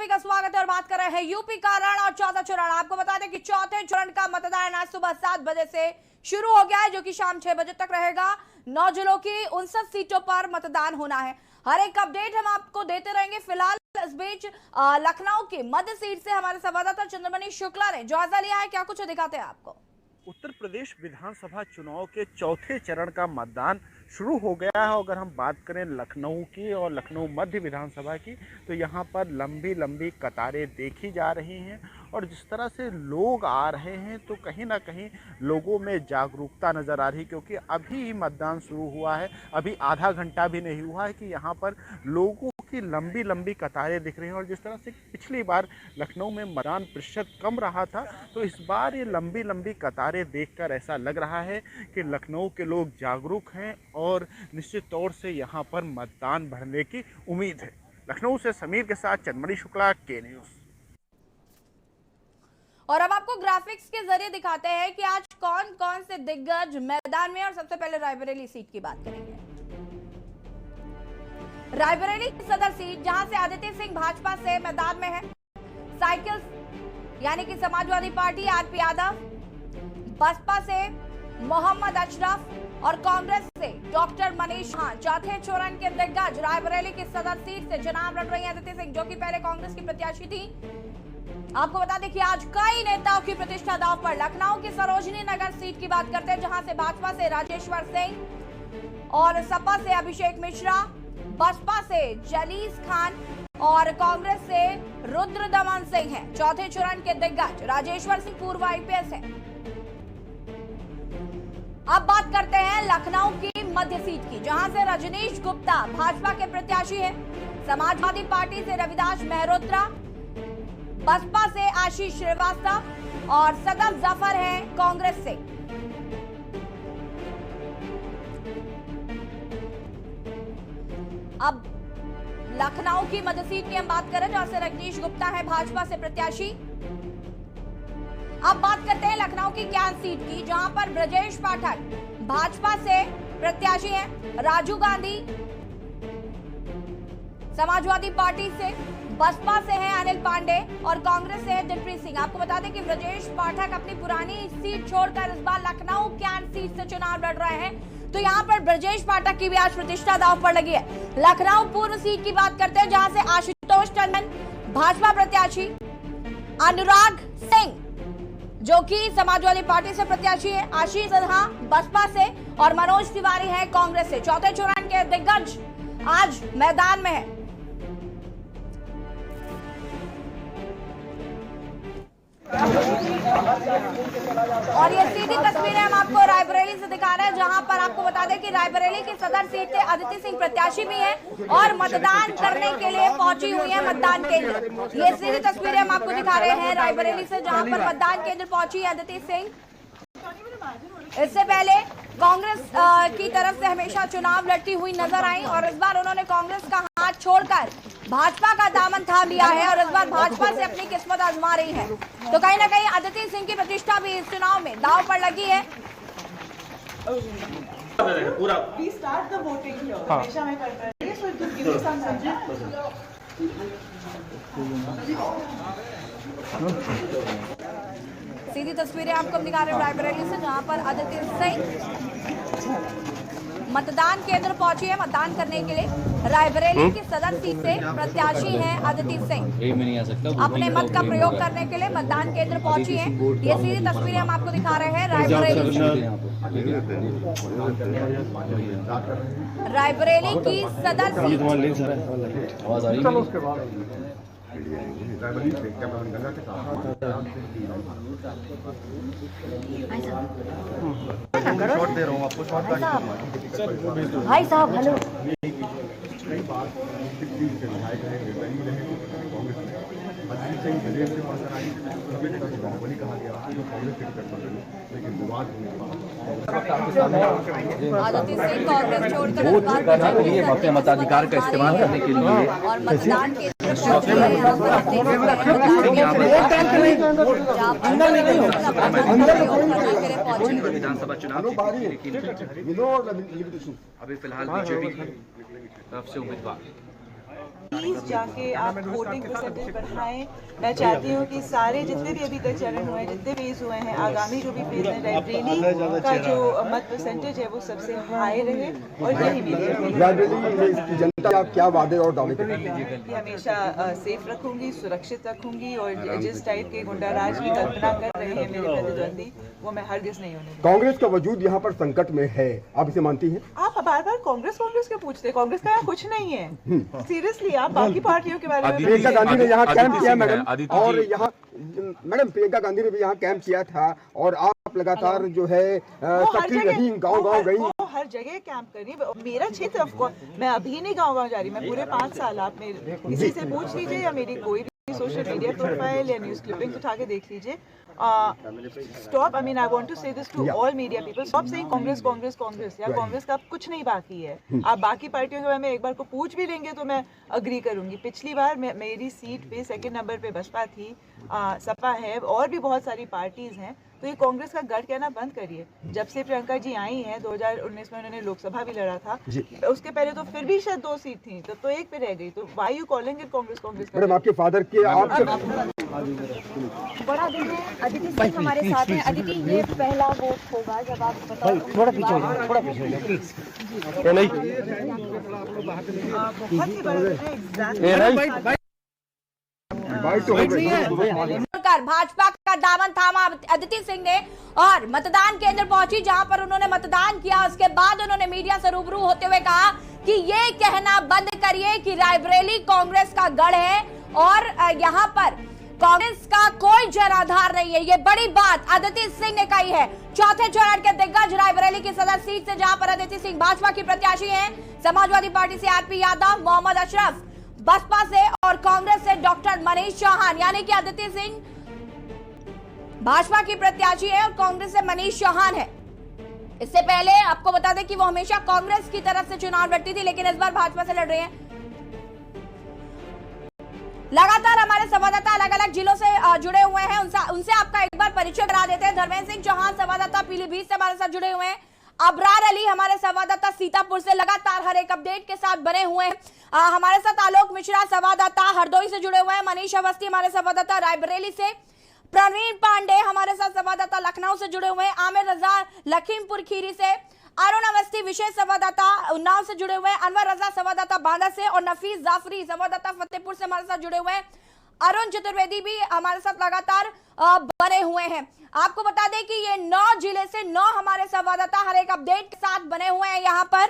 सभी का स्वागत है और बात कर रहे हैं यूपी का रण और चौथा चरण। आपको बता दें कि चौथे चरण का मतदान आज सुबह 7 बजे से शुरू हो गया है, जो कि शाम 6 बजे तक रहेगा। 9 जिलों की 59 सीटों पर मतदान होना है। हर एक अपडेट हम आपको देते रहेंगे। फिलहाल इस बीच लखनऊ की मध्य सीट से हमारे संवाददाता चंद्रमणि शुक्ला ने जायजा लिया है। क्या कुछ दिखाते हैं आपको। उत्तर प्रदेश विधानसभा चुनाव के चौथे चरण का मतदान शुरू हो गया है। अगर हम बात करें लखनऊ की और लखनऊ मध्य विधानसभा की, तो यहाँ पर लंबी लंबी कतारें देखी जा रही हैं और जिस तरह से लोग आ रहे हैं तो कहीं ना कहीं लोगों में जागरूकता नज़र आ रही है, क्योंकि अभी मतदान शुरू हुआ है, अभी आधा घंटा भी नहीं हुआ है कि यहाँ पर लोगों की लंबी लंबी कतारें दिख रही हैं। और जिस तरह से पिछली बार लखनऊ में मतदान प्रतिशत कम रहा था, तो इस बार ये लंबी लंबी कतारें देखकर ऐसा लग रहा है कि लखनऊ के लोग जागरूक हैं और निश्चित तौर से यहाँ पर मतदान भरने की उम्मीद है। लखनऊ से समीर के साथ चंद्रमणि शुक्ला, के न्यूज़। और अब आपको ग्राफिक्स के जरिए दिखाते हैं कि आज कौन कौन से दिग्गज मैदान में। और सबसे पहले रायबरेली सीट की बात करेंगे। रायबरेली की सदर सीट, जहां से आदित्य सिंह भाजपा से मैदान में है। साइकिल यानी कि समाजवादी पार्टी आरपी यादव, बसपा से मोहम्मद अशरफ और कांग्रेस से डॉक्टर मनीष खान। चौथे चरण के दिग्गज रायबरेली की सदर सीट से चुनाव लड़ रही हैं आदित्य सिंह, जो कि पहले कांग्रेस की प्रत्याशी थी। आपको बता दें कि आज कई नेताओं की प्रतिष्ठा दांव पर। लखनऊ की सरोजनी नगर सीट की बात करते हैं, जहां से भाजपा से राजेश्वर सिंह और सपा से अभिषेक मिश्रा, बसपा से जलीस खान और कांग्रेस से रुद्रदमन सिंह हैं। चौथे चरण के दिग्गज राजेश्वर सिंह पूर्व आईपीएस हैं। अब बात करते हैं लखनऊ की मध्य सीट की, जहां से रजनीश गुप्ता भाजपा के प्रत्याशी हैं। समाजवादी पार्टी से रविदास मेहरोत्रा, बसपा से आशीष श्रीवास्तव और सदफ जफर हैं कांग्रेस से। अब लखनऊ की मध्य सीट की हम बात करें, जहां से रजनीश गुप्ता है भाजपा से प्रत्याशी। अब बात करते हैं लखनऊ की ज्ञान सीट की, जहां पर ब्रजेश पाठक भाजपा से प्रत्याशी हैं। राजू गांधी समाजवादी पार्टी से, बसपा से है अनिल पांडे और कांग्रेस से है दिलप्रीत सिंह। आपको बता दें कि ब्रजेश पाठक अपनी पुरानी सीट छोड़कर इस बार लखनऊ ज्ञान सीट से चुनाव लड़ रहे हैं, तो यहाँ पर ब्रजेश पाठक की भी आज प्रतिष्ठा दांव पर लगी है। लखनऊ पूर्व सीट की बात करते हैं, जहां से आशुतोष टंडन भाजपा प्रत्याशी, अनुराग सिंह जो कि समाजवादी पार्टी से प्रत्याशी है, आशीष सिन्हा बसपा से और मनोज तिवारी है कांग्रेस से। चौथे चरण के दिग्गज आज मैदान में है। और ये सीधी तस्वीरें हम आपको रायबरेली से दिखा रहे हैं, जहां पर आपको बता दें कि रायबरेली की सदर सीट से आदित्य सिंह प्रत्याशी भी हैं और मतदान करने के लिए पहुंची हुई है मतदान केंद्र। ये सीधी तस्वीरें हम आपको दिखा रहे हैं रायबरेली से, जहां पर मतदान केंद्र पहुंची है आदित्य सिंह। इससे पहले कांग्रेस की तरफ से हमेशा चुनाव लड़ती हुई नजर आई और इस बार उन्होंने कांग्रेस का हाथ छोड़कर भाजपा का दामन थाम लिया है और इस बार भाजपा से अपनी किस्मत आजमा रही है। तो कहीं ना कहीं आदित्य सिंह की प्रतिष्ठा भी इस चुनाव में दांव पर लगी है। पूरा सीधी तस्वीरें आपको दिखा रहे हैं रायबरेली से, जहां पर आदित्य सिंह मतदान केंद्र पहुंची है मतदान करने के लिए। रायबरेली की सदर सीट से प्रत्याशी हैं आदित्य सिंह। अपने मत का प्रयोग करने के लिए मतदान केंद्र पहुंची हैं। ये सीधी तस्वीरें हम आपको दिखा रहे हैं रायबरेली की सदर भाई साहब हेलो। आदित्य सिंह कांग्रेस छोड़कर अपने मताधिकार का इस्तेमाल करने के लिए और मतदान के विधानसभा चुनाव अभी फिलहाल बीजेपी की तरफ से उम्मीदवार प्लीज जाके आप वोटिंग परसेंटेज बढ़ाएं। मैं चाहती हूँ कि सारे जितने भी अभी तक चरण हुए हैं, जितने फेज हुए हैं, आगामी जो भी फेज है, रायबरेली का जो मत परसेंटेज है वो सबसे हाई रहे और यही मेरी रायबरेली जनता क्या वादे और दावे करेंगे? कि हमेशा सेफ रखूंगी, सुरक्षित रखूंगी और जिस टाइप के गुंडाराज की कल्पना कर रहे हैं मेरे प्रतिद्वंदी वो मैं हरगिज नहीं होने दूंगी। कांग्रेस का वजूद यहाँ पर संकट में है, आप इसे मानती हैं? आप बार बार कांग्रेस क्यों पूछते हैं? कांग्रेस का यहाँ कुछ नहीं है। सीरियसली आप बाकी पार्टियों के बारे में। प्रियंका गांधी ने यहाँ कैंप किया मैडम, और यहाँ मैडम प्रियंका गांधी ने भी यहाँ कैंप किया था और आप लगातार जो है सक्रिय रही, गांव-गांव गई। वो हर जगह कैंप करी। मेरा क्षेत्र ऑफकोर्स, मैं अभी नहीं गांव-गांव जा रही, मैं पूरे 5 साल, आप मेरे किसी से पूछ लीजिए या मेरी कोई भी सोशल मीडिया प्रोफाइल या न्यूज क्लिपिंग्स उठा के देख लीजिए। Stop, I mean I want to say this to all media people, stop saying Congress Congress Congress. यार कांग्रेस का अब कुछ नहीं बाकी है। आप बाकी पार्टियों के बारे में एक बार को पूछ भी लेंगे तो मैं अग्री करूंगी। पिछली बार मेरी सीट पे सेकंड नंबर पे बसपा थी, सपा है और भी बहुत सारी पार्टीज हैं। तो ये कांग्रेस का गढ़ कहना बंद करिए। जब से प्रियंका जी आई हैं 2019 में उन्होंने लोकसभा भी लड़ा था, उसके पहले तो फिर भी शायद 2 सीट थी, तब तो एक पे रह गई। तो why you calling it Congress Congress? Madam आपके फादर के बड़ा दिन है, अदिति सिंह हमारे साथ हैं। अदिति, ये पहला वोट होगा जब आप बताओ। थोड़ा पीछे प्लीज। बहुत ही बड़ा भाजपा का दामन थामा अदिति सिंह ने और मतदान केंद्र पहुंची, जहां पर उन्होंने मतदान किया। उसके बाद उन्होंने मीडिया से रूबरू होते हुए कहा कि ये कहना बंद करिए कि रायबरेली कांग्रेस का गढ़ है और यहां पर कांग्रेस का कोई जनाधार नहीं है। ये बड़ी बात अदिति सिंह ने कही है। चौथे चरण के दिग्गज रायबरेली की सदर सीट से, जहां पर अदिति सिंह भाजपा की प्रत्याशी हैं, समाजवादी पार्टी से आरपी यादव, मोहम्मद अशरफ बसपा से और कांग्रेस से डॉक्टर मनीष चौहान, यानी कि अदिति सिंह भाजपा की प्रत्याशी है और कांग्रेस से मनीष चौहान है। इससे पहले आपको बता दें कि वो हमेशा कांग्रेस की तरफ से चुनाव लड़ती थी, लेकिन इस बार भाजपा से लड़ रहे हैं। लगातार हमारे संवाददाता अलग अलग जिलों से जुड़े हुए हैं, उनसे आपका एक बार परिचय करा देते हैं। धर्मेंद्र सिंह चौहान संवाददाता पीलीभीत से हमारे साथ जुड़े हुए हैं। अबरार अली हमारे संवाददाता सीतापुर से लगातार हर एक अपडेट के साथ बने हुए हैं। हमारे साथ आलोक मिश्रा संवाददाता हरदोई से जुड़े हुए हैं। मनीष अवस्थी हमारे संवाददाता रायबरेली से। प्रवीण पांडे हमारे साथ संवाददाता लखनऊ से जुड़े हुए हैं। आमिर रजा लखीमपुर खीरी से। अरुण अवस्थी विशेष संवाददाता उन्नाव से जुड़े हुए हैं। अनवर रजा संवाददाता बांदा से और नफीस जाफरी संवाददाता फतेहपुर से हमारे साथ जुड़े हुए हैं। अरुण चतुर्वेदी भी हमारे साथ लगातार बने हुए हैं। आपको बता दें कि ये 9 जिले से 9 हमारे संवाददाता हर एक अपडेट के साथ बने हुए हैं यहाँ पर।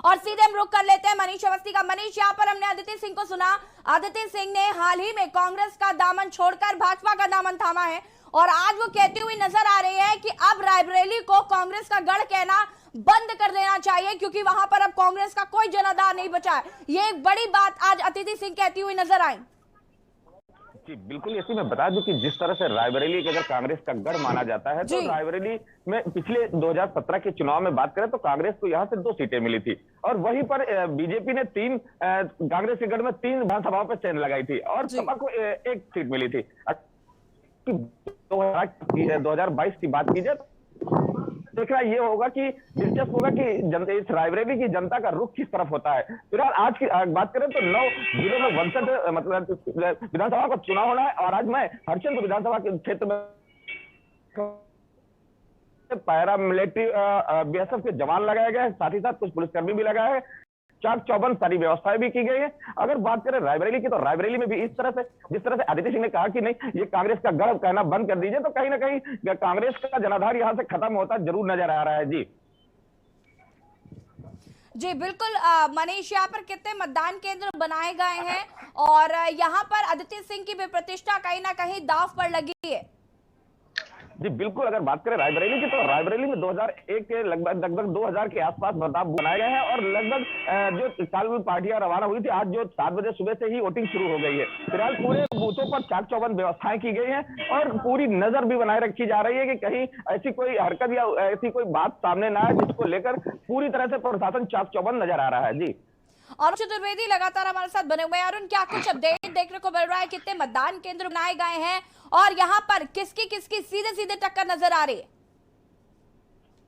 और सीधे हम रुक कर लेते हैं मनीष अवस्थी का। मनीष, यहाँ पर हमने अदिति सिंह को सुना। अदिति सिंह ने हाल ही में कांग्रेस का दामन छोड़कर भाजपा का दामन थामा है और आज वो कहती हुई नजर आ रही है कि अब रायबरेली को कांग्रेस का गढ़ कहना बंद कर देना चाहिए, क्योंकि वहां पर अब कांग्रेस का कोई जनाधार नहीं बचा है। ये एक बड़ी बात आज अदिति सिंह कहती हुई नजर आई। जी बिल्कुल, इसी में बता दूं कि जिस तरह से रायबरेली अगर कांग्रेस का गढ़ माना जाता है तो रायबरेली में पिछले 2017 के चुनाव में बात करें तो कांग्रेस को यहां से 2 सीटें मिली थी और वहीं पर बीजेपी ने 3 कांग्रेस के गढ़ में 3 विधानसभाओं पर चेन लगाई थी और सपा को 1 सीट मिली थी। 2022 की बात की जाए देखना ये होगा कि दिलचस्प होगा कि इस रायबरेली की जनता का रुख किस तरफ होता है। फिलहाल आज की बात करें तो 9 जिलों में 62 मतलब विधानसभा का चुनाव होना है और आज मैं हरचंद विधानसभा के क्षेत्र में पैरा मिलिट्री बीएसएफ के जवान लगाए गए, साथ ही साथ कुछ पुलिसकर्मी भी लगाए हैं। चाक चौबंद सारी व्यवस्थाएं भी की गई है। अगर बात करें रायबरेली की तो रायबरेली में भी इस तरह से जिस तरह से अदिति सिंह ने कहा कि नहीं ये कांग्रेस का गढ़ कहना बंद कर दीजिए, तो कहीं ना कहीं कांग्रेस का जनाधार यहां से खत्म होता जरूर नजर आ रहा है। जी बिल्कुल मनीष, यहाँ पर कितने मतदान केंद्र बनाए गए हैं और यहाँ पर अदिति सिंह की भी प्रतिष्ठा कहीं ना कहीं दांव पर लगी है। जी बिल्कुल, अगर बात करें रायबरेली की तो रायबरेली में 2001 के लगभग 2000 के आसपास मतदान बनाए गए हैं और लगभग जो काल पार्टियां रवाना हुई थी आज जो 7 बजे सुबह से ही वोटिंग शुरू हो गई है। फिलहाल पूरे बूथों पर चाक चौबंद व्यवस्थाएं की गई हैं और पूरी नजर भी बनाए रखी जा रही है कि कहीं ऐसी कोई हरकत या ऐसी कोई बात सामने ना आए जिसको लेकर पूरी तरह से प्रशासन चाक चौबंद नजर आ रहा है। जी और चतुर्वेदी लगातार हमारे साथ बने हुए हैं। अरुण, क्या कुछ अपडेट देखने को मिल रहा है? कितने मतदान केंद्र बनाए गए हैं और यहाँ पर किसकी सीधे सीधे टक्कर नजर आ रही है?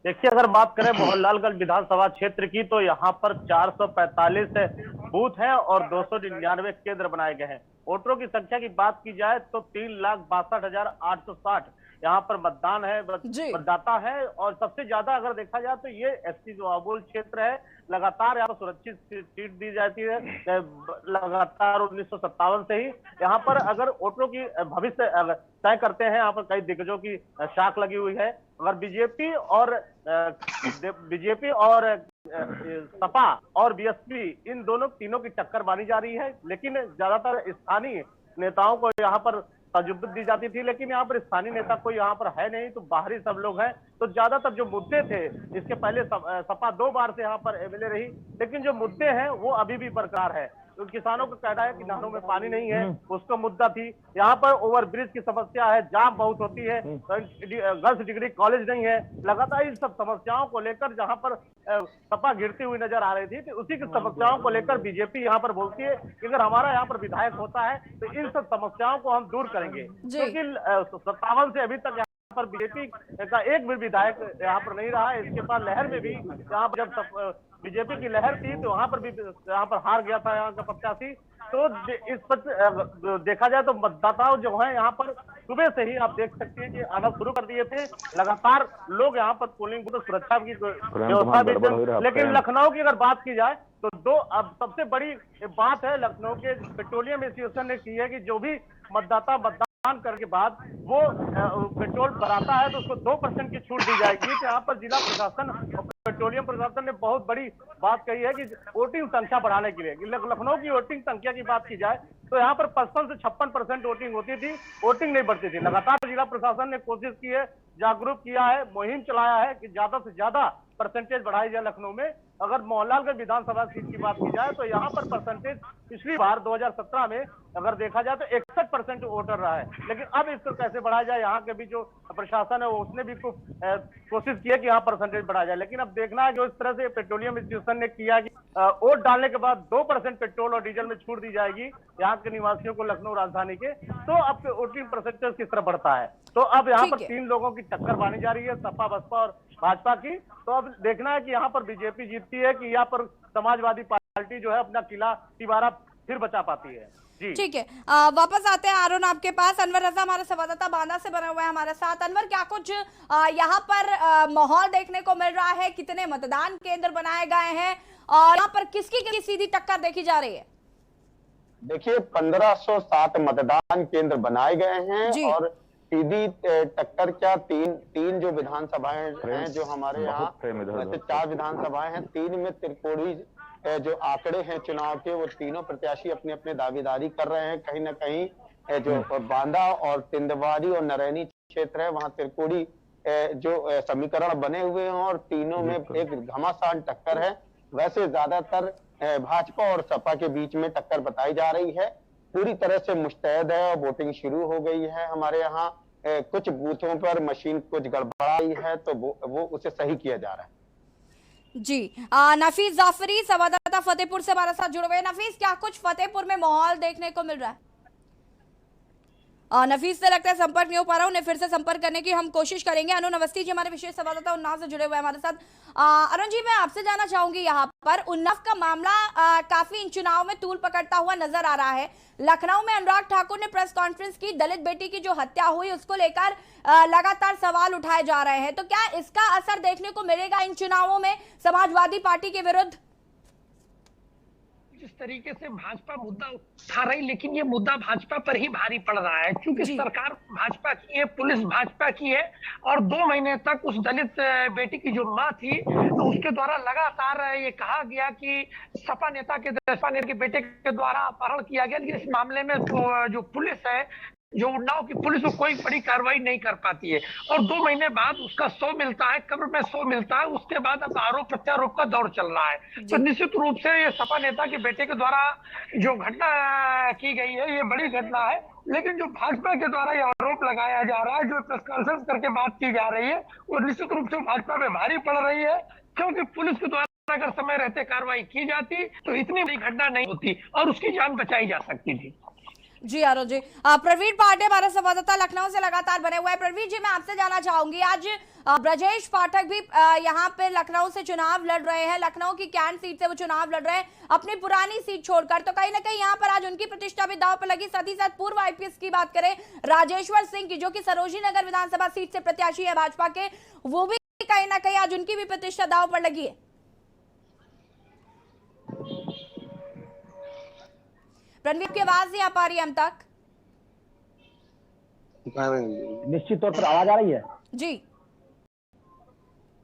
देखिए, अगर बात करें मोहनलालगंज विधानसभा क्षेत्र की तो यहाँ पर 445 बूथ हैं और 299 केंद्र बनाए गए हैं। वोटरों की संख्या की बात की जाए तो 3,62,860 यहाँ पर मतदान है, मतदाता है। और सबसे ज्यादा अगर देखा जाए तो ये एसटी जोआबुल क्षेत्र है। लगातार यहाँ पर सुरक्षित सीट दी जाती है, लगातार 1957 से ही यहाँ पर अगर वोटरों की भविष्य तय करते हैं, यहाँ पर कई दिग्गजों की साख लगी हुई है। अगर बीजेपी और सपा और बीएसपी इन तीनों की टक्कर मानी जा रही है, लेकिन ज्यादातर स्थानीय नेताओं को यहाँ पर तजुर्बे दी जाती थी, लेकिन यहाँ पर स्थानीय नेता कोई यहाँ पर है नहीं, तो बाहरी सब लोग हैं। तो ज्यादातर जो मुद्दे थे, इसके पहले सपा 2 बार से यहाँ पर एमएलए रही, लेकिन जो मुद्दे हैं वो अभी भी बरकरार है। तो किसानों का कहना है कि नहरों में पानी नहीं है, उसका मुद्दा थी। यहाँ पर ओवरब्रिज की समस्या है, जाम बहुत होती है, गर्ल्स डिग्री कॉलेज नहीं है। लगातार इन सब समस्याओं को लेकर जहाँ पर सपा गिरती हुई नजर आ रही थी, तो उसी की समस्याओं को लेकर बीजेपी यहाँ पर बोलती है कि अगर हमारा यहाँ पर विधायक होता है तो इन सब समस्याओं को हम दूर करेंगे। क्योंकि 57 से अभी तक पर बीजेपी का एक भी विधायक यहाँ पर नहीं रहा है। इसके बाद लहर में भी यहाँ पर जब बीजेपी की लहर थी तो वहां पर भी यहाँ पर हार गया था यहाँ का प्रत्याशी। तो इस पर देखा जाए तो मतदाताओं जो है यहाँ पर सुबह से ही आप देख सकते हैं कि आना शुरू कर दिए थे। लगातार लोग यहाँ पर पोलिंग बूथ सुरक्षा की व्यवस्था भी थी। लेकिन लखनऊ की अगर बात की जाए तो अब सबसे बड़ी बात है, लखनऊ के पेट्रोलियम एसोसिएशन ने की है कि जो भी मतदाता मतदान करने के बाद वो पेट्रोल भराता है तो उसको 2% की छूट दी जाएगी। तो यहाँ पर जिला प्रशासन और पेट्रोलियम प्रशासन ने बहुत बड़ी बात कही है कि वोटिंग संख्या बढ़ाने के लिए। लखनऊ की वोटिंग संख्या की बात की जाए तो यहाँ पर 55 से 56% वोटिंग होती थी, वोटिंग नहीं बढ़ती थी। लगातार जिला प्रशासन ने कोशिश की है, जागरूक किया है, मुहिम चलाया है कि ज्यादा से ज्यादा परसेंटेज बढ़ाई जाए लखनऊ में। अगर मोहनलालगंज विधानसभा सीट की बात की जाए तो यहाँ पर परसेंटेज पिछली बार 2017 में अगर देखा जाए तो 61% वोटर रहा है, लेकिन अब इसको कैसे बढ़ाया जाए, यहाँ के भी जो प्रशासन है उसने भी कोशिश की है कि यहाँ परसेंटेज बढ़ाया जाए। लेकिन अब देखना है जो इस तरह से पेट्रोलियम एसोसिएशन ने किया कि वोट डालने के बाद 2% पेट्रोल और डीजल में छूट दी जाएगी यहाँ के निवासियों को, लखनऊ राजधानी के, तो अब वोटिंग परसेंटेज किस तरह बढ़ता है। तो अब यहाँ पर 3 लोगों की टक्कर मानी जा रही है, सपा, बसपा और भाजपा की। तो अब देखना है कि यहाँ पर बीजेपी जीतती है कि यहाँ पर समाजवादी पार्टी जो है अपना किला तिबारा फिर बचा पाती है। जी ठीक है, वापस आते हैं अरुण आपके पास। अनवर रजा हमारे संवाददाता बांदा से बने हुए हैं हमारे साथ। अनवर, क्या कुछ यहाँ पर माहौल देखने को मिल रहा है? कितने मतदान केंद्र बनाए गए हैं और यहाँ पर किसकी सीधी टक्कर देखी जा रही है? देखिए, 1507 मतदान केंद्र बनाए गए हैं और सीधी टक्कर क्या तीन जो विधानसभाएं हैं जो हमारे यहाँ, वैसे 4 विधानसभाएं हैं, 3 में त्रिकोणीय जो आंकड़े हैं चुनाव के, वो तीनों प्रत्याशी अपने अपने दावेदारी कर रहे हैं। कहीं ना कहीं जो बांदा और तिंदवारी और नरैनी क्षेत्र है वहां त्रिकोणी जो समीकरण बने हुए हैं और तीनों में एक घमासान टक्कर है। वैसे ज्यादातर भाजपा और सपा के बीच में टक्कर बताई जा रही है। पूरी तरह से मुस्तैद है और वोटिंग शुरू हो गई है। हमारे यहाँ कुछ बूथों पर मशीन कुछ गड़बड़ाई है तो वो उसे सही किया जा रहा है। जी, नफीस जाफरी संवाददाता फतेहपुर से हमारे साथ जुड़े हुए हैं। नफीस, क्या कुछ फतेहपुर में माहौल देखने को मिल रहा है? नफीस से लगता है संपर्क नहीं हो पा रहा, उन्हें फिर से संपर्क करने की हम कोशिश करेंगे। अनु अवस्थी जी हमारे विशेष संवाददाता उन्नाव से जुड़े हुए हमारे साथ। अरुण जी, मैं आपसे जानना चाहूंगी, यहाँ पर उन्नाव का मामला काफी इन चुनाव में तूल पकड़ता हुआ नजर आ रहा है। लखनऊ में अनुराग ठाकुर ने प्रेस कॉन्फ्रेंस की, दलित बेटी की जो हत्या हुई उसको लेकर लगातार सवाल उठाए जा रहे हैं। तो क्या इसका असर देखने को मिलेगा इन चुनावों में समाजवादी पार्टी के विरुद्ध? जिस तरीके से भाजपा मुद्दा उठा रही, लेकिन ये मुद्दा भाजपा पर ही भारी पड़ रहा है क्योंकि सरकार भाजपा की है, पुलिस भाजपा की है और 2 महीने तक उस दलित बेटी की जो मां थी तो उसके द्वारा लगातार ये कहा गया कि सपा नेता के बेटे के द्वारा अपहरण किया गया। लेकिन इस मामले में जो पुलिस है, जो उन्नाव की पुलिस, वो कोई बड़ी कार्रवाई नहीं कर पाती है और 2 महीने बाद उसका 100 मिलता है, कब्र में 100 मिलता है। उसके बाद अब आरोप प्रत्यारोप का दौर चल रहा है। तो निश्चित रूप से ये सपा नेता के बेटे के द्वारा जो घटना की गई है ये बड़ी घटना है, लेकिन जो भाजपा के द्वारा ये आरोप लगाया जा रहा है, जो प्रेस कॉन्फ्रेंस करके बात की जा रही है, वो निश्चित रूप से भाजपा पे भारी पड़ रही है क्योंकि पुलिस के द्वारा अगर समय रहते कार्रवाई की जाती तो इतनी बड़ी घटना नहीं होती और उसकी जान बचाई जा सकती थी। जी अरुण जी, प्रवीण पाठक हमारे संवाददाता लखनऊ से लगातार बने हुए हैं। प्रवीण जी, मैं आपसे जानना चाहूंगी, आज ब्रजेश पाठक भी यहाँ पे लखनऊ से चुनाव लड़ रहे हैं, लखनऊ की कैंट सीट से वो चुनाव लड़ रहे हैं अपनी पुरानी सीट छोड़कर, तो कहीं ना कहीं यहाँ पर आज उनकी प्रतिष्ठा भी दांव पर लगी। साथ ही साथ पूर्व आईपीएस की बात करें राजेश्वर सिंह की, जो कि सरोजनी नगर विधानसभा सीट से प्रत्याशी है भाजपा के, वो भी कहीं ना कहीं आज उनकी भी प्रतिष्ठा दांव पर लगी है। रणवीर की आवाज नहीं आ पा रही है हम तक। निश्चित तौर पर आवाज आ रही है जी।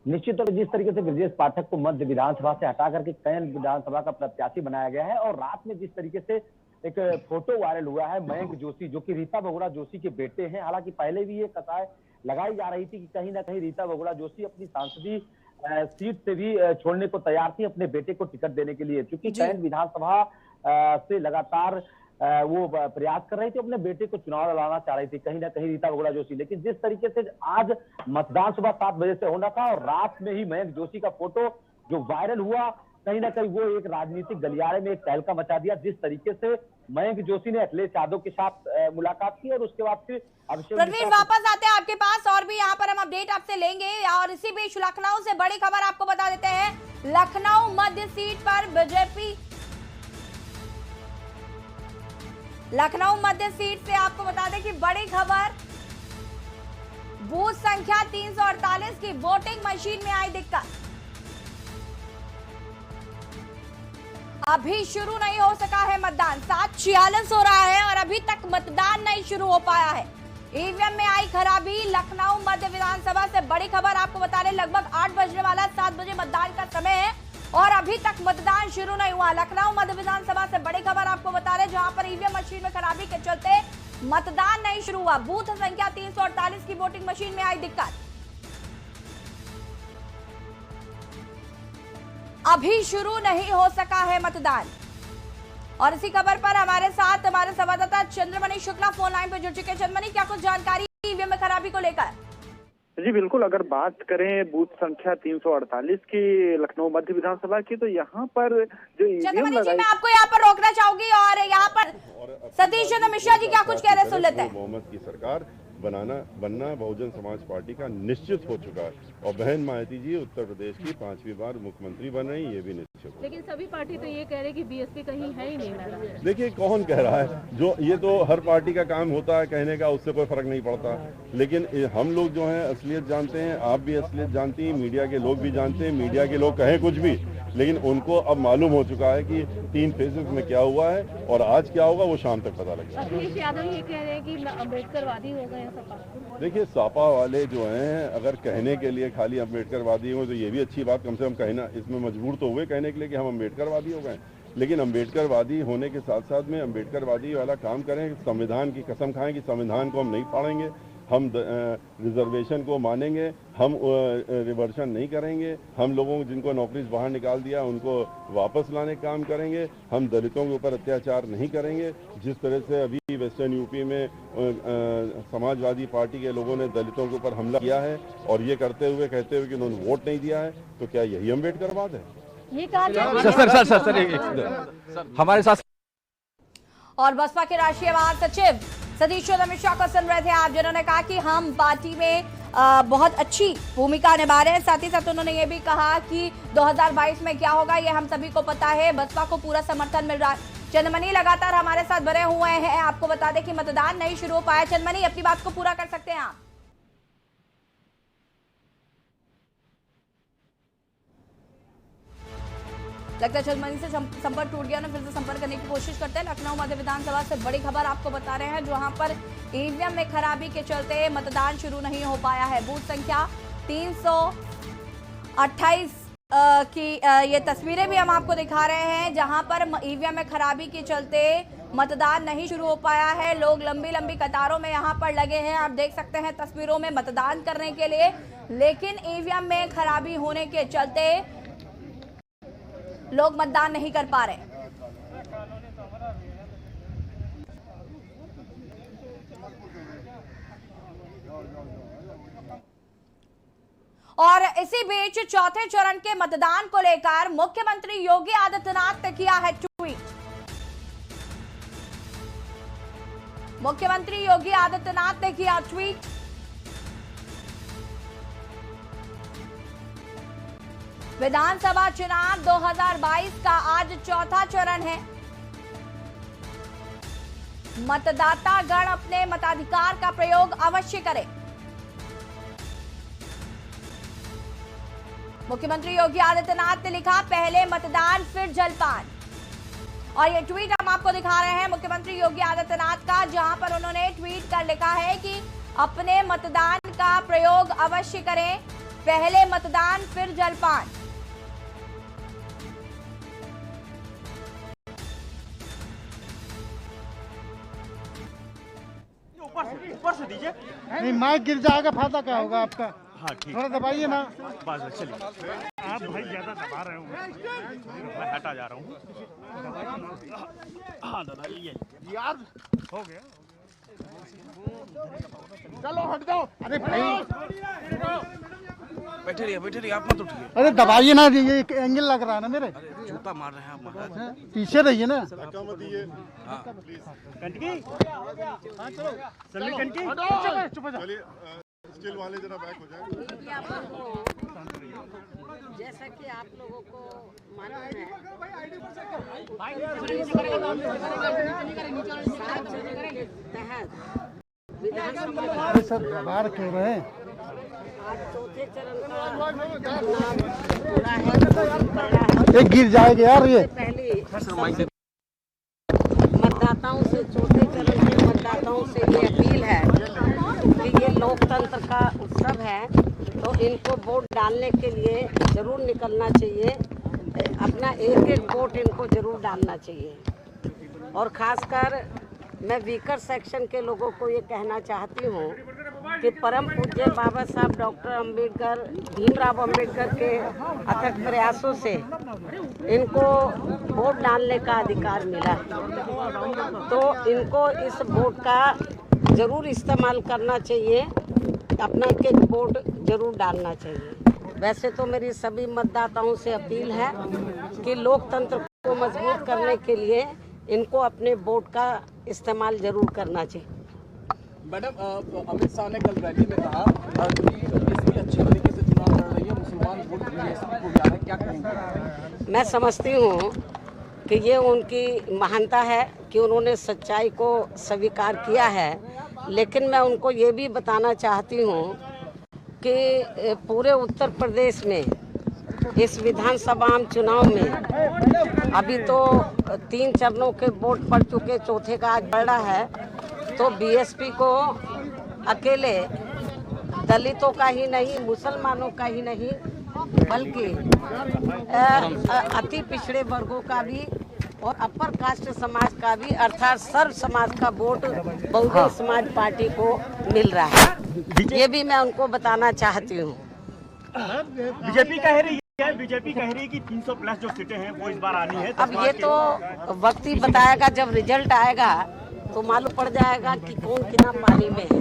निश्चित तौर पर जिस तरीके से ब्रजेश पाठक को मध्य विधानसभा से हटा करके कैंट विधानसभा का प्रत्याशी बनाया गया है, और रात में जिस तरीके से एक फोटो वायरल हुआ है मयंक जोशी, जो कि रीता बहुगुणा जोशी के बेटे हैं। हालांकि पहले भी ये कतार लगाई जा रही थी कि कहीं ना कहीं रीता बहुगुणा जोशी अपनी सांसदीय सीट से भी छोड़ने को तैयार थी अपने बेटे को टिकट देने के लिए, क्योंकि कैंट विधानसभा से लगातार वो प्रयास कर रही थी, अपने बेटे को चुनाव लड़ाना चाह रही थी कहीं ना कहीं रीता बहुगुणा जोशी। लेकिन जिस तरीके से आज मतदान सुबह 7 बजे से होना था और रात में ही मयंक जोशी का फोटो जो वायरल हुआ, कहीं ना कहीं वो एक राजनीतिक गलियारे में एक तहलका मचा दिया। जिस तरीके से मयंक जोशी ने अखिलेश यादव के साथ मुलाकात की और उसके बाद फिर प्रवीण वापस आते हैं आपके पास, और भी यहाँ पर हम अपडेट आपसे लेंगे। और इसी बीच लखनऊ से बड़ी खबर आपको बता देते हैं, लखनऊ मध्य सीट पर बीजेपी, लखनऊ मध्य सीट से आपको बता दें कि बड़ी खबर, बूथ संख्या 348 की वोटिंग मशीन में आई दिक्कत। अभी शुरू नहीं हो सका है मतदान, 7:46 हो रहा है और अभी तक मतदान नहीं शुरू हो पाया है। ईवीएम में आई खराबी, लखनऊ मध्य विधानसभा से बड़ी खबर आपको बता रहे, लगभग 8 बजने वाला, 7 बजे मतदान का समय है और अभी तक मतदान शुरू नहीं हुआ। लखनऊ मध्य विधानसभा से बड़ी खबर आपको बता रहे, जहां पर ईवीएम मशीन में खराबी के चलते मतदान नहीं शुरू हुआ। बूथ संख्या 348 की वोटिंग मशीन में आई दिक्कत, अभी शुरू नहीं हो सका है मतदान। और इसी खबर पर हमारे साथ हमारे संवाददाता चंद्रमणि शुक्ला फोन लाइन पर जुड़ चुके हैं। चंद्रमणि, क्या कुछ जानकारी ईवीएम में खराबी को लेकर? जी बिल्कुल, अगर बात करें बूथ संख्या 348 की लखनऊ मध्य विधानसभा की, तो यहाँ पर जो ईवीएम लगाई, मैं आपको यहाँ पर रोकना चाहूंगी और यहाँ पर सतीश चंद्र मिश्रा जी क्या कुछ कह रहे हैं, सुन लेते हैं। मोहम्मद की सरकार बनना बहुजन समाज पार्टी का निश्चित हो चुका है और बहन मायावती जी उत्तर प्रदेश की 5वीं बार मुख्यमंत्री बन रही, ये भी निश्चित हो। लेकिन सभी पार्टी तो ये कह रहे कि बीएसपी कहीं है ही नहीं। देखिए कौन कह रहा है, जो ये तो हर पार्टी का काम होता है कहने का, उससे कोई फर्क नहीं पड़ता। लेकिन हम लोग जो है असलियत जानते हैं, आप भी असलियत जानती हैं, मीडिया के लोग भी जानते हैं। मीडिया के लोग कहें कुछ भी, लेकिन उनको अब मालूम हो चुका है कि 3 फेजेस में क्या हुआ है और आज क्या होगा वो शाम तक पता लगेगा। अखिलेश यादव ये कह रहे हैं कि अम्बेडकरवादी हो गए सपा। देखिए सपा वाले जो हैं अगर कहने के लिए खाली अम्बेडकरवादी हो तो ये भी अच्छी बात, कम से कम कहना, इसमें मजबूर तो हुए कहने के लिए कि हम अम्बेडकरवादी हो गए। लेकिन अम्बेडकरवादी होने के साथ साथ में अम्बेडकरवादी वाला काम करें, संविधान की कसम खाएं कि संविधान को हम नहीं फाड़ेंगे, हम रिजर्वेशन को मानेंगे, हम रिवर्सन नहीं करेंगे, हम लोगों को जिनको नौकरी से बाहर निकाल दिया उनको वापस लाने का काम करेंगे, हम दलितों के ऊपर अत्याचार नहीं करेंगे। जिस तरह से अभी वेस्टर्न यूपी में समाजवादी पार्टी के लोगों ने दलितों के ऊपर हमला किया है और ये करते हुए कहते हुए कि उन्होंने वोट नहीं दिया है, तो क्या यही अम्बेडकरवाद है? ये कहा सर हमारे साथ। और बसपा के राष्ट्रीय महासचिव सतीश चंद्र मिश्रा को सुन रहे थे आप, जिन्होंने कहा कि हम पार्टी में बहुत अच्छी भूमिका निभा रहे हैं। साथ ही साथ उन्होंने ये भी कहा कि 2022 में क्या होगा ये हम सभी को पता है, बसपा को पूरा समर्थन मिल रहा है। चंद्रमणि लगातार हमारे साथ बने हुए हैं, आपको बता दें कि मतदान नहीं शुरू हो पाया। चंद्रमणि, अपनी बात को पूरा कर सकते हैं आप? लगता है चंद्रमणि से संपर्क टूट गया ना, फिर से संपर्क करने की कोशिश करते हैं। लखनऊ मध्य विधानसभा से बड़ी खबर आपको बता रहे हैं, जहां पर ईवीएम में खराबी के चलते मतदान शुरू नहीं हो पाया है। बूथ संख्या 328 की ये तस्वीरें भी हम आपको दिखा रहे हैं, जहां पर ईवीएम में खराबी के चलते मतदान नहीं शुरू हो पाया है। लोग लंबी लंबी कतारों में यहां पर लगे हैं, आप देख सकते हैं तस्वीरों में, मतदान करने के लिए। लेकिन ईवीएम में खराबी होने के चलते लोग मतदान नहीं कर पा रहे। और इसी बीच चौथे चरण के मतदान को लेकर मुख्यमंत्री योगी आदित्यनाथ ने किया है ट्वीट। मुख्यमंत्री योगी आदित्यनाथ ने किया ट्वीट। विधानसभा चुनाव 2022 का आज चौथा चरण है। मतदाता गण अपने मताधिकार का प्रयोग अवश्य करें। मुख्यमंत्री योगी आदित्यनाथ ने लिखा, पहले मतदान फिर जलपान। और ये ट्वीट हम आपको दिखा रहे हैं मुख्यमंत्री योगी आदित्यनाथ का, जहां पर उन्होंने ट्वीट कर लिखा है कि अपने मतदान का प्रयोग अवश्य करें, पहले मतदान फिर जलपान। ऊपर से दीजिए। नहीं, माइक गिर जाएगा, फायदा क्या होगा आपका? हाँ ठीक, थोड़ा दबाइए ना। बस चलिए। आप भाई ज्यादा दबा रहे हो, मैं हटा जा रहा हूँ। हाँ दादा ये यार हो गया। चलो हट जाओ। अरे भाई बैठे रहिए, आप मत उठिए। अरे दबाइए ना, ये एक एंगल लग रहा है ना मेरे। जूता मार रहे हैं आप महाराज। पीछे रहिए ना। स्टिल वाले जरा बैक हो जाए। जैसा कि आप लोगों को मालूम है, सर बाहर क्यों रहे? चौथे चरण एक गिर जाएगा यार ये। पहले मतदाताओं से, चौथे चरण के मतदाताओं से ये अपील है कि ये लोकतंत्र का उत्सव है, तो इनको वोट डालने के लिए जरूर निकलना चाहिए। अपना एक एक वोट इनको जरूर डालना चाहिए। और खासकर मैं वीकर सेक्शन के लोगों को ये कहना चाहती हूँ कि परम पूज्य बाबा साहब डॉक्टर अम्बेडकर, भीमराव अम्बेडकर के अथक प्रयासों से इनको वोट डालने का अधिकार मिला, तो इनको इस वोट का ज़रूर इस्तेमाल करना चाहिए, अपना एक वोट ज़रूर डालना चाहिए। वैसे तो मेरी सभी मतदाताओं से अपील है कि लोकतंत्र को मजबूत करने के लिए इनको अपने वोट का इस्तेमाल जरूर करना चाहिए। मैडम, अमित शाह ने कल रैली में कहा कि बीएसपी अच्छे तरीके से चुनाव लड़ रही है, मुसलमान वोट बीएसपी को जा रहे हैं, क्या कहेंगे? मैं समझती हूँ कि ये उनकी महानता है कि उन्होंने सच्चाई को स्वीकार किया है, लेकिन मैं उनको ये भी बताना चाहती हूँ कि पूरे उत्तर प्रदेश में इस विधानसभा चुनाव में अभी तो 3 चरणों के वोट पड़ चुके, चौथे का आज बढ़ रहा है, तो बीएसपी को अकेले दलितों का ही नहीं, मुसलमानों का ही नहीं, बल्कि अति पिछड़े वर्गों का भी और अपर कास्ट समाज का भी, अर्थात सर्व समाज का वोट बहुजन समाज पार्टी को मिल रहा है। ये भी मैं उनको बताना चाहती हूँ। बीजेपी कह रही है कि 300 प्लस जो सीटें हैं वो इस बार आनी है। अब ये तो वक्त ही बताएगा, जब रिजल्ट आएगा तो मालूम पड़ जाएगा कि कौन कितना पानी में है।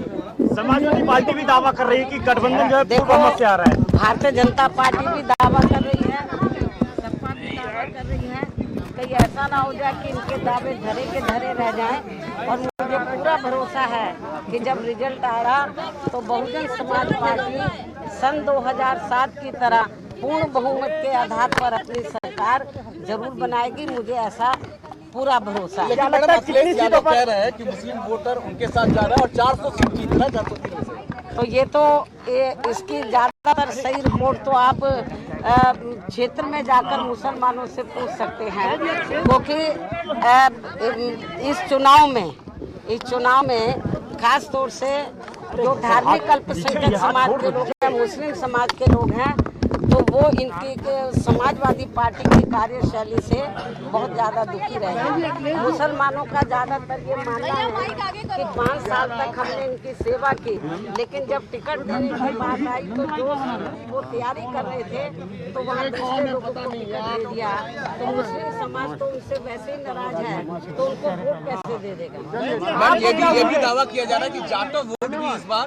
समाजवादी पार्टी भी दावा कर रही है कि गठबंधन जो है देखो से आ रहा है। भारतीय जनता पार्टी भी दावा कर रही है, सपा भी दावा कर रही है। कहीं ऐसा ना हो जाए कि इनके दावे धरे के धरे रह जाएं। और मुझे पूरा भरोसा है कि जब रिजल्ट आएगा तो बहुजन समाज पार्टी सन 2007 की तरह पूर्ण बहुमत के आधार पर अपनी सरकार जरूर बनाएगी। मुझे ऐसा पूरा भरोसा है। मैडम, अखिलेश यादव कह रहे हैं कि मुस्लिम वोटर उनके साथ जा रहा है और 400 सीट जीत रहा है 403 से। तो ये तो इसकी ज्यादातर सही रिपोर्ट तो आप क्षेत्र में जाकर मुसलमानों से पूछ सकते हैं, क्योंकि इस चुनाव में खास तौर से जो धार्मिक अल्पसंख्यक समाज के लोग हैं, मुस्लिम समाज के लोग हैं, तो वो इनकी समाजवादी पार्टी की कार्यशैली से बहुत ज़्यादा दुखी रहे। मुसलमानों का ज़्यादातर ये मानना है कि 5 साल तक हमने इनकी सेवा की, लेकिन जब टिकट देने की बात आई तो जो वो तैयारी कर रहे थे तो वहाँ दूसरे लोगों को टिकट दे दिया। तो मुस्लिम समाज तो उनसे वैसे ही नाराज है, तो उनको वोट कैसे दे देगा? ये भी दावा किया जा रहा है कि जाटव वोट भी इस बार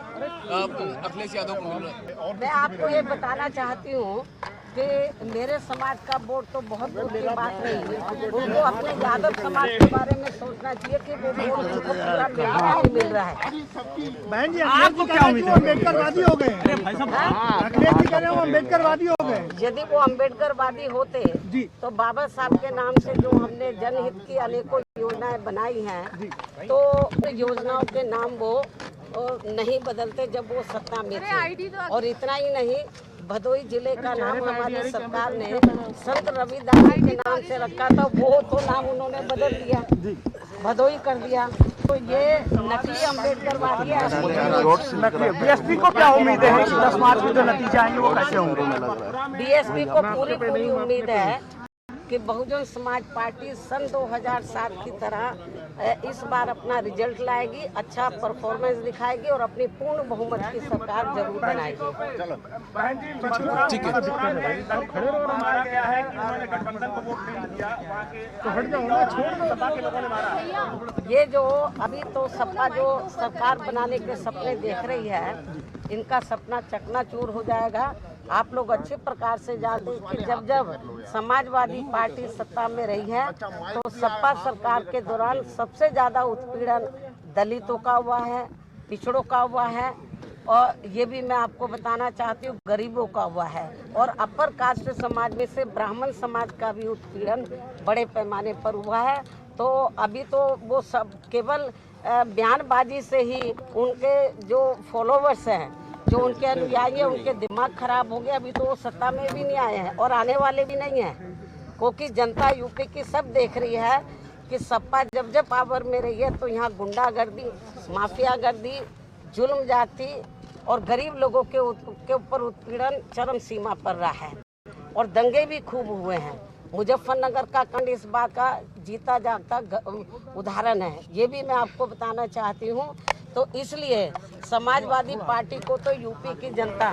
अखिलेश यादव को मिल रहा है। मैं आपको ये बताना चाहती हूँ कि मेरे समाज का वोट तो बहुत दूर की बात नहीं है, उनको अपने यादव समाज के बारे में सोचना चाहिए कि वो वोट उनको पूरा नहीं मिल रहा है। बहन जी आपको क्या उम्मीद है? अम्बेडकरवादी हो गए अखिलेश जी कह रहे हैं वो अम्बेडकरवादी हो गए। यदि वो अम्बेडकरवादी होते तो बाबा साहब के नाम से जो हमने जनहित की अनेकों योजनाएं बनाई हैं, तो योजनाओं के नाम वो नहीं बदलते जब वो सत्ता में थे। और इतना ही नहीं, भदोही जिले का नाम हमारी सरकार ने संत रविदास के नाम से रखा था, वो तो नाम उन्होंने बदल दिया, भदोही कर दिया। तो ये नकली अम्बेडकरवादी है। बीएसपी को क्या उम्मीद है कि 10 मार्च में जो नतीजे आएंगे वो कैसे होंगे? बीएसपी को पूरी उम्मीद है कि बहुजन समाज पार्टी सन 2007 की तरह इस बार अपना रिजल्ट लाएगी, अच्छा परफॉर्मेंस दिखाएगी और अपनी पूर्ण बहुमत की सरकार जरूर बनाएगी। ठीक है। ये जो अभी तो सपा जो सरकार बनाने के सपने देख रही है, इनका सपना चकनाचूर हो जाएगा। आप लोग अच्छे प्रकार से जानते हैं कि जब जब समाजवादी पार्टी सत्ता में रही है तो सपा सरकार के दौरान सबसे ज़्यादा उत्पीड़न दलितों का हुआ है, पिछड़ों का हुआ है, और ये भी मैं आपको बताना चाहती हूँ गरीबों का हुआ है, और अपर कास्ट समाज में से ब्राह्मण समाज का भी उत्पीड़न बड़े पैमाने पर हुआ है। तो अभी तो वो सब केवल बयानबाजी से ही उनके जो फॉलोवर्स हैं, जो उनके अनुयायी हैं, उनके दिमाग खराब हो गए। अभी तो वो सत्ता में भी नहीं आए हैं और आने वाले भी नहीं हैं, क्योंकि जनता यूपी की सब देख रही है कि सपा जब जब पावर में रही है तो यहाँ गुंडागर्दी, माफियागर्दी, जुल्म जाति और गरीब लोगों के ऊपर उत्पीड़न चरम सीमा पर रहा है, और दंगे भी खूब हुए हैं। मुजफ्फरनगर का कांड इस बात का जीता जागता उदाहरण है, ये भी मैं आपको बताना चाहती हूँ। तो इसलिए समाजवादी पार्टी को तो यूपी की जनता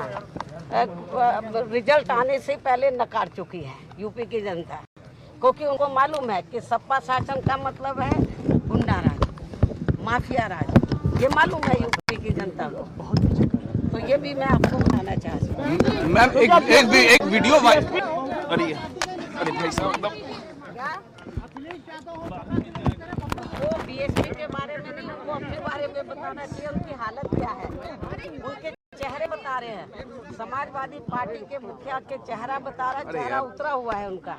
रिजल्ट आने से पहले नकार चुकी है, यूपी की जनता, क्योंकि उनको मालूम है कि सपा शासन का मतलब है गुंडा राज, माफिया राज, ये मालूम है यूपी की जनता को। तो ये भी मैं आपको बताना चाहती हूँ। मैम एक वीडियो अरे भाई साहब वो बीएसपी के बारे में नहीं, उनको अपने बारे में बताना चाहिए, उनकी हालत क्या है, उनके चेहरे बता रहे हैं। समाजवादी पार्टी के मुखिया के चेहरा बता रहा, चेहरा उतरा हुआ है उनका,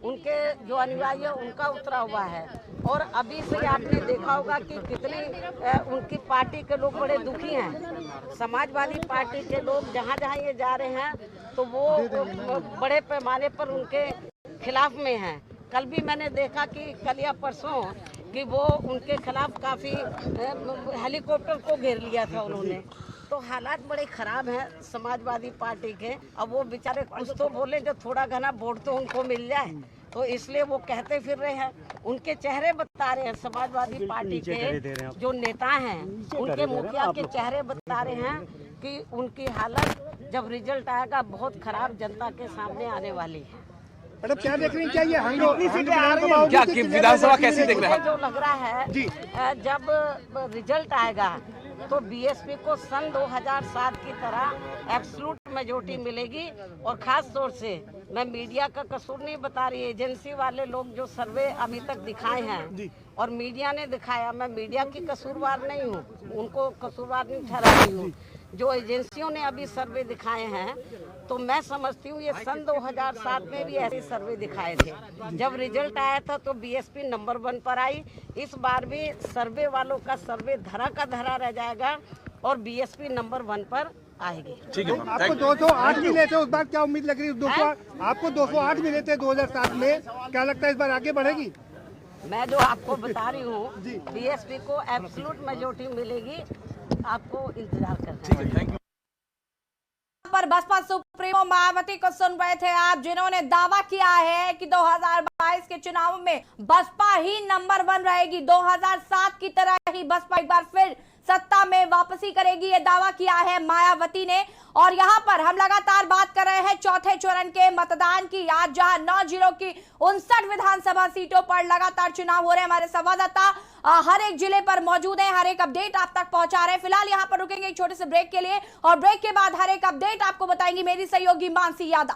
उनके जो अनुयायी है उनका उतरा हुआ है। और अभी से आपने देखा होगा कि कितनी उनकी पार्टी के लोग बड़े दुखी हैं। समाजवादी पार्टी के लोग जहाँ जहाँ ये जा रहे हैं तो वो बड़े पैमाने पर उनके खिलाफ में हैं। कल भी मैंने देखा कि कल या परसों कि वो उनके खिलाफ काफ़ी हेलीकॉप्टर को घेर लिया था उन्होंने। तो हालात बड़े ख़राब हैं समाजवादी पार्टी के। अब वो बेचारे कुछ तो बोले, जो थोड़ा घना वोट तो उनको मिल जाए, तो इसलिए वो कहते फिर रहे हैं। उनके चेहरे बता रहे हैं, समाजवादी पार्टी के जो नेता हैं उनके मुखिया के चेहरे बता रहे हैं कि उनकी हालत जब रिजल्ट आएगा बहुत ख़राब जनता के सामने आने वाली है। मैडम क्या देख रही चाहिए क्या विधानसभा कैसी देख रहे हैं? जो लग रहा है जब रिजल्ट आएगा तो बीएसपी को सन 2007 की तरह एब्सोल्यूट मेजॉरिटी मिलेगी। और खास तौर से मैं मीडिया का कसूर नहीं बता रही, एजेंसी वाले लोग जो सर्वे अभी तक दिखाए हैं और मीडिया ने दिखाया, मैं मीडिया की कसूरवार नहीं हूँ, उनको कसूरवार नहीं ठहरा रही हूँ। जो एजेंसियों ने अभी सर्वे दिखाए हैं तो मैं समझती हूँ ये सन 2007 में भी ऐसे सर्वे दिखाए थे। जब रिजल्ट आया था तो बीएसपी नंबर 1 पर आई। इस बार भी सर्वे वालों का सर्वे धरा का धरा रह जाएगा और बीएसपी नंबर 1 पर आएगी। ठीक है। आपको 208 मिले थे, उस बार क्या उम्मीद लग रही है? आपको 208 मिले थे 2007 में, क्या लगता है इस बार आगे बढ़ेगी? मैं जो आपको बता रही हूँ बीएसपी को एब्सोल्यूट मेजॉरिटी मिलेगी, आपको इंतजार करना है। पर बसपा सुप्रीमो मायावती को सुन रहे थे आप, जिन्होंने दावा किया है कि 2022 के चुनाव में बसपा ही नंबर 1 रहेगी। 2007 की तरह ही बसपा एक बार फिर सत्ता में वापसी करेगी, ये दावा किया है मायावती ने। और यहां पर हम लगातार बात कर रहे हैं चौथे चरण के मतदान की। आज जहां 9 जिलों की 59 विधानसभा सीटों पर लगातार चुनाव हो रहे हैं, हमारे संवाददाता हर एक जिले पर मौजूद हैं, हर एक अपडेट आप तक पहुंचा रहे हैं। फिलहाल यहां पर रुकेंगे एक छोटे से ब्रेक के लिए और ब्रेक के बाद हर एक अपडेट आपको बताएंगी मेरी सहयोगी मानसी यादव।